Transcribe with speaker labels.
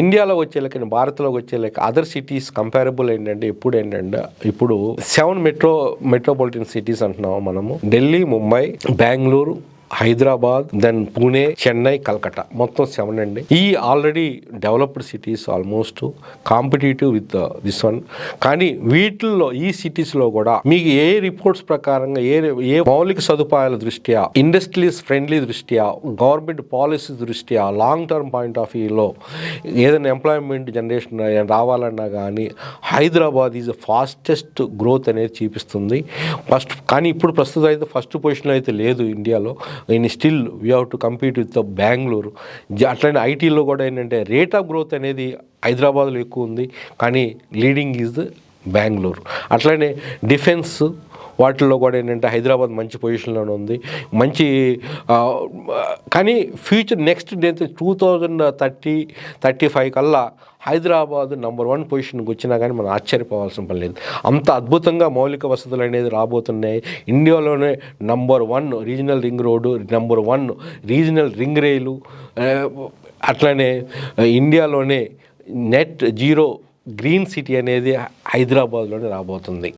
Speaker 1: ఇండియాలో వచ్చే లెక్క భారత్లోకి వచ్చే లెక్క అదర్ సిటీస్ కంపారబుల్ ఏంటంటే ఇప్పుడు 7 మెట్రోపాలిటన్ సిటీస్ అంటున్నాము మనము. ఢిల్లీ, ముంబై, బెంగళూరు, హైదరాబాద్, దెన్ పూణే, చెన్నై, కల్కట్టా, మొత్తం 7 అండి. ఈ already developed cities, almost competitive with this one. కానీ వీటిల్లో ఈ సిటీస్లో కూడా మీకు ఏ రిపోర్ట్స్ ప్రకారంగా ఏ మౌలిక సదుపాయాల దృష్ట్యా, ఇండస్ట్రీస్ ఫ్రెండ్లీ దృష్ట్యా, గవర్నమెంట్ పాలసీ దృష్ట్యా, లాంగ్ టర్మ్ పాయింట్ ఆఫ్ వ్యూలో ఏదైనా ఎంప్లాయ్మెంట్ జనరేషన్ రావాలన్నా కానీ హైదరాబాద్ ఈజ్ ఫాస్టెస్ట్ గ్రోత్ అనేది చూపిస్తుంది. కానీ ఇప్పుడు ప్రస్తుతం అయితే ఫస్ట్ పొజిషన్లో అయితే లేదు ఇండియాలో. Still we have to compete with Bengaluru. అట్లనే ఐటీలో కూడా ఏంటంటే రేట్ ఆఫ్ గ్రోత్ అనేది హైదరాబాద్లో ఎక్కువ ఉంది, కానీ లీడింగ్ ఈజ్ బెంగళూరు. అట్లనే డిఫెన్స్ వాటిల్లో కూడా ఏంటంటే హైదరాబాద్ మంచి పొజిషన్లోనే ఉంది. కానీ ఫ్యూచర్ నెక్స్ట్ 2035 కల్లా హైదరాబాద్ నెంబర్ 1 పొజిషన్కి వచ్చినా కానీ మనం ఆశ్చర్యపోవాల్సిన పని లేదు. అంత అద్భుతంగా మౌలిక వసతులు అనేది రాబోతున్నాయి. ఇండియాలోనే number 1 regional ring road, number 1 regional ring rail, అట్లనే ఇండియాలోనే నెట్ జీరో గ్రీన్ సిటీ అనేది హైదరాబాద్లోనే రాబోతుంది.